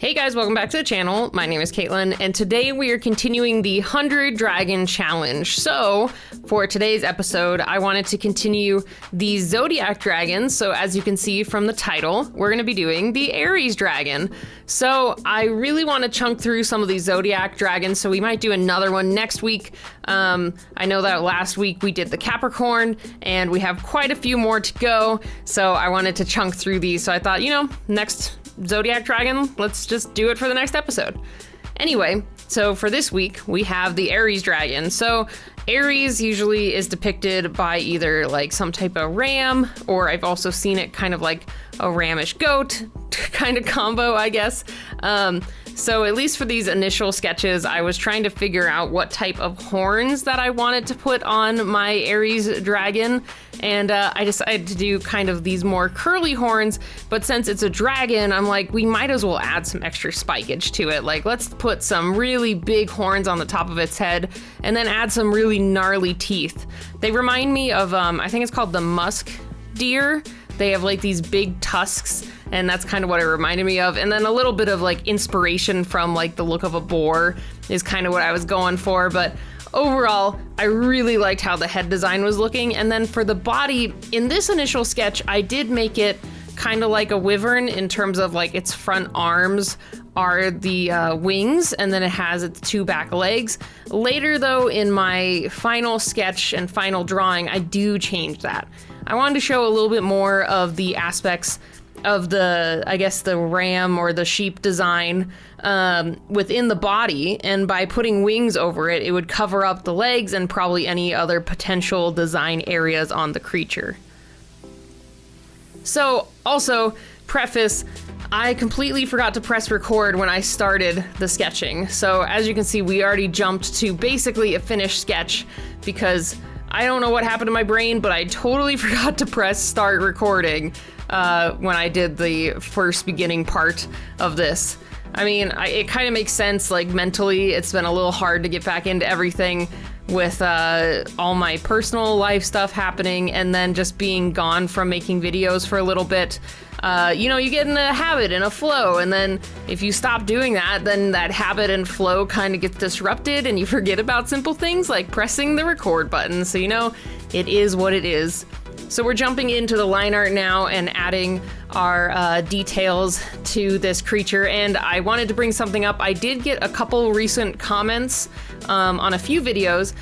Hey guys, welcome back to the channel. My name is Katelyn, and today we are continuing the 100 Dragon Challenge. So, for today's episode, I wanted to continue the Zodiac Dragons. So, as you can see from the title, we're going to be doing the Aries Dragon. So, I really want to chunk through some of these Zodiac Dragons, so we might do another one next week. I know that last week we did the Capricorn, and we have quite a few more to go, so I wanted to chunk through these. So I thought, next Zodiac Dragon, let's just do it for the next episode. Anyway, so for this week, we have the Aries Dragon. So Aries usually is depicted by either like some type of ram, or I've also seen it kind of like a ramish goat kind of combo, I guess. So at least for these initial sketches, I was trying to figure out what type of horns that I wanted to put on my Aries dragon. And I decided to do kind of these more curly horns, but since it's a dragon, I'm like, we might as well add some extra spikeage to it. Like, let's put some really big horns on the top of its head and then add some really gnarly teeth. They remind me of, I think it's called the musk deer. They have like these big tusks, and that's kind of what it reminded me of. And then a little bit of like inspiration from like the look of a boar is kind of what I was going for. But overall, I really liked how the head design was looking. And then for the body, in this initial sketch, I did make it kind of like a wyvern in terms of like its front arms are the wings, and then it has its two back legs. Later though, in my final sketch and final drawing, I do change that. I wanted to show a little bit more of the aspects of the, I guess, the ram or the sheep design within the body, and by putting wings over it, it would cover up the legs and probably any other potential design areas on the creature. So, also, preface, I completely forgot to press record when I started the sketching. So, as you can see, we already jumped to basically a finished sketch because I don't know what happened to my brain, but I totally forgot to press start recording when I did the first beginning part of this. I mean, it kind of makes sense, like mentally, it's been a little hard to get back into everything with all my personal life stuff happening and then just being gone from making videos for a little bit. You get in a habit and a flow, and then if you stop doing that, then that habit and flow kind of gets disrupted and you forget about simple things like pressing the record button. So, it is what it is. So we're jumping into the line art now and adding our details to this creature. And I wanted to bring something up. I did get a couple recent comments on a few videos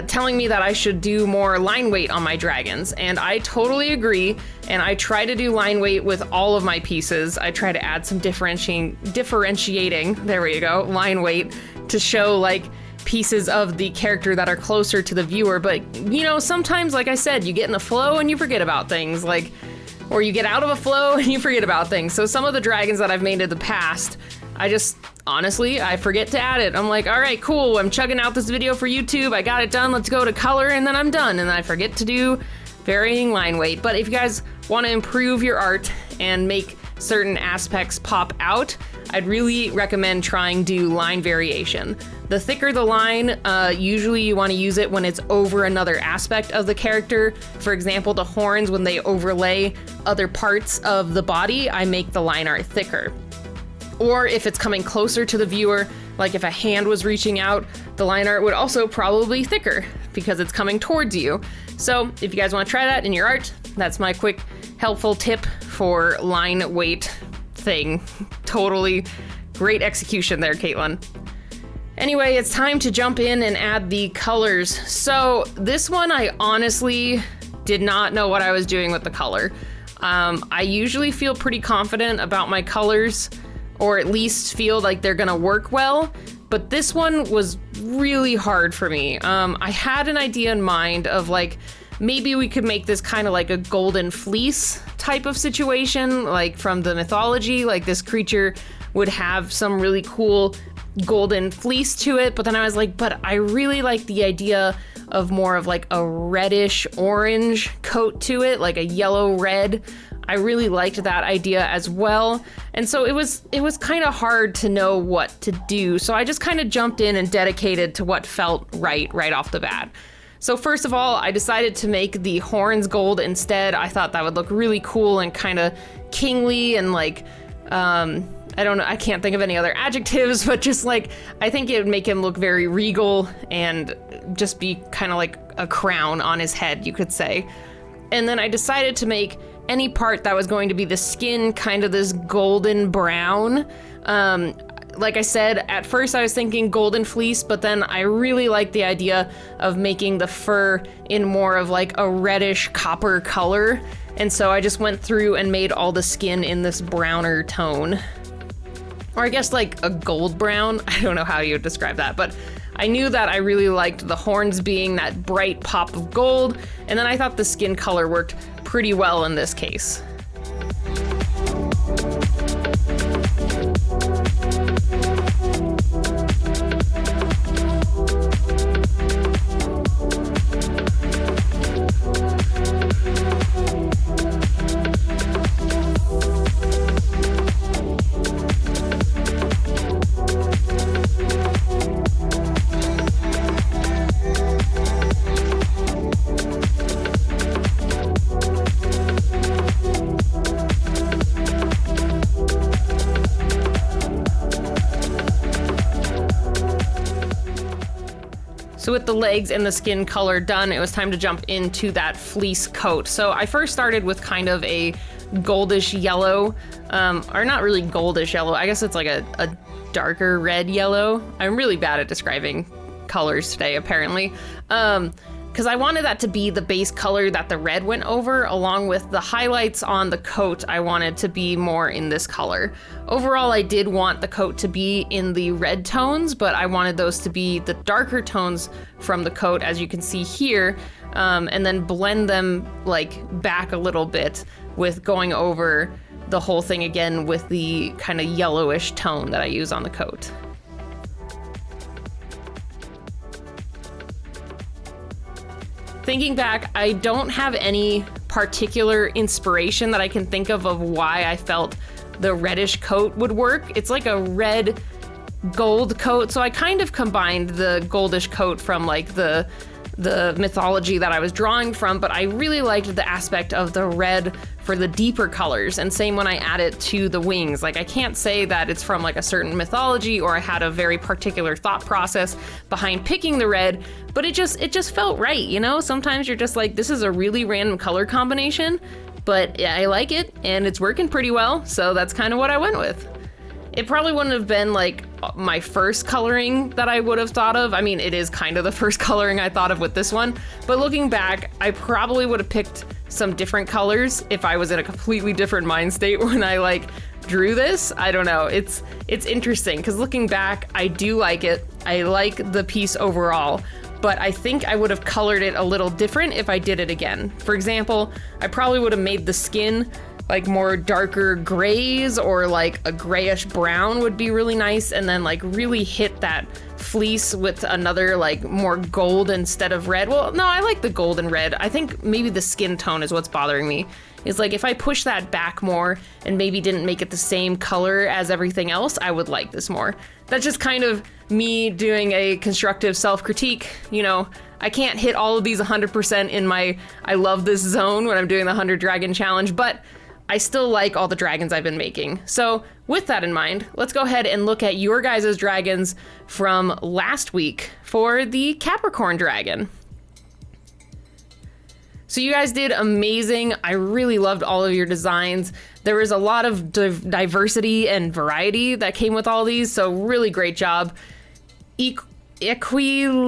telling me that I should do more line weight on my dragons, and I totally agree. And I try to do line weight with all of my pieces. I try to add some differentiating, there we go, line weight to show like pieces of the character that are closer to the viewer. But sometimes, like I said, you get in a flow and you forget about things, or you get out of a flow and you forget about things. So some of the dragons that I've made in the past, I forget to add it. I'm like, all right, cool, I'm chugging out this video for YouTube, I got it done, let's go to color, and then I'm done, and then I forget to do varying line weight. But if you guys want to improve your art and make certain aspects pop out, I'd really recommend trying do line variation. The thicker the line, usually you want to use it when it's over another aspect of the character. For example, the horns, when they overlay other parts of the body, I make the line art thicker. Or if it's coming closer to the viewer, like if a hand was reaching out, the line art would also probably be thicker because it's coming towards you. So if you guys want to try that in your art, that's my quick helpful tip for line weight thing. Totally great execution there, Katelyn. Anyway, it's time to jump in and add the colors. So this one, I honestly did not know what I was doing with the color. I usually feel pretty confident about my colors, or at least feel like they're gonna work well, but this one was really hard for me. I had an idea in mind of like, maybe we could make this kind of like a golden fleece type of situation, like from the mythology, like this creature would have some really cool golden fleece to it. But then I was like, but I really like the idea of more of like a reddish orange coat to it, like a yellow red. I really liked that idea as well. And so it was kind of hard to know what to do. So I just kind of jumped in and dedicated to what felt right off the bat. So first of all, I decided to make the horns gold instead. I thought that would look really cool and kind of kingly and like, I don't know, I can't think of any other adjectives, but just like, I think it would make him look very regal and just be kind of like a crown on his head, you could say. And then I decided to make any part that was going to be the skin kind of this golden brown. Like I said, at first I was thinking golden fleece, but then I really liked the idea of making the fur in more of like a reddish copper color. And so I just went through and made all the skin in this browner tone. Or I guess like a gold brown. I don't know how you would describe that, but I knew that I really liked the horns being that bright pop of gold, and then I thought the skin color worked pretty well in this case. So with the legs and the skin color done, it was time to jump into that fleece coat. So I first started with kind of a goldish yellow, or not really goldish yellow. I guess it's like a darker red yellow. I'm really bad at describing colors today, apparently. Because I wanted that to be the base color that the red went over, along with the highlights on the coat. I wanted to be more in this color. Overall, I did want the coat to be in the red tones, but I wanted those to be the darker tones from the coat, as you can see here, and then blend them like back a little bit with going over the whole thing again with the kind of yellowish tone that I use on the coat. Thinking back, I don't have any particular inspiration that I can think of why I felt the reddish coat would work. It's like a red gold coat, so I kind of combined the goldish coat from like the mythology that I was drawing from, but I really liked the aspect of the red for the deeper colors, and same when I add it to the wings. Like, I can't say that it's from like a certain mythology or I had a very particular thought process behind picking the red, but it just felt right, you know? Sometimes you're just like, this is a really random color combination, but I like it and it's working pretty well, so that's kind of what I went with. It probably wouldn't have been like my first coloring that I would have thought of. I mean, it is kind of the first coloring I thought of with this one, but looking back, I probably would have picked some different colors if I was in a completely different mind state when I like drew this. I don't know. It's interesting because looking back, I do like it. I like the piece overall, but I think I would have colored it a little different if I did it again. For example, I probably would have made the skin like more darker grays, or like a grayish brown would be really nice, and then like really hit that fleece with another like more gold instead of red. Well, no, I like the gold and red. I think maybe the skin tone is what's bothering me. Is like if I push that back more and maybe didn't make it the same color as everything else, I would like this more. That's just kind of me doing a constructive self-critique. You know, I can't hit all of these 100% in my I love this zone when I'm doing the 100 Dragon Challenge, but I still like all the dragons I've been making. So with that in mind, let's go ahead and look at your guys' dragons from last week for the Capricorn dragon. So you guys did amazing. I really loved all of your designs. There was a lot of diversity and variety that came with all these, so really great job. Equiliasic.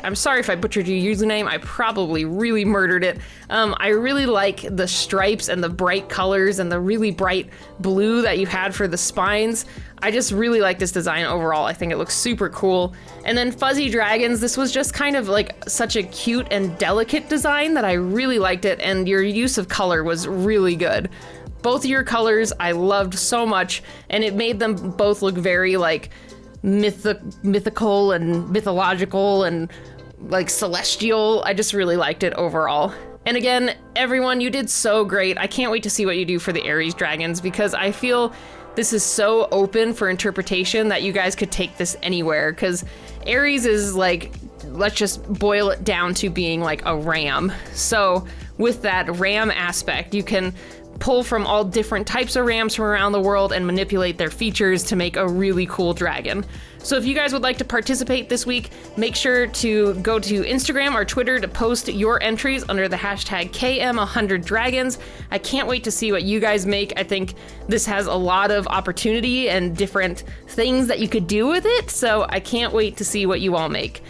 I'm sorry if I butchered your username. I probably really murdered it. I really like the stripes and the bright colors and the really bright blue that you had for the spines. I just really like this design overall. I think it looks super cool. And then Fuzzy Dragons, this was just kind of like such a cute and delicate design that I really liked it, and your use of color was really good. Both of your colors I loved so much, and it made them both look very like mythical and mythological and like celestial. I just really liked it overall. And again, everyone, you did so great. I can't wait to see what you do for the Aries Dragons, because I feel this is so open for interpretation that you guys could take this anywhere, because Aries is like, let's just boil it down to being like a ram. So with that ram aspect, you can pull from all different types of rams from around the world and manipulate their features to make a really cool dragon. So if you guys would like to participate this week, make sure to go to Instagram or Twitter to post your entries under the hashtag KM100Dragons. I can't wait to see what you guys make. I think this has a lot of opportunity and different things that you could do with it, so I can't wait to see what you all make.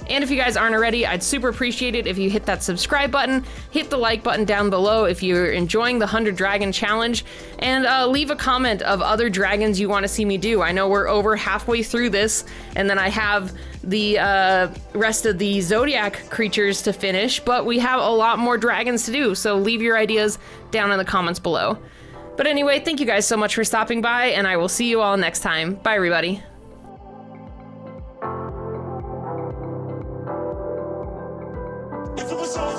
And if you guys aren't already, I'd super appreciate it if you hit that subscribe button, hit the like button down below if you're enjoying the 100 Dragon Challenge, and leave a comment of other dragons you want to see me do. I know we're over halfway through this, and then I have the rest of the Zodiac creatures to finish, but we have a lot more dragons to do, so leave your ideas down in the comments below. But anyway, thank you guys so much for stopping by, and I will see you all next time. Bye, everybody. If it was all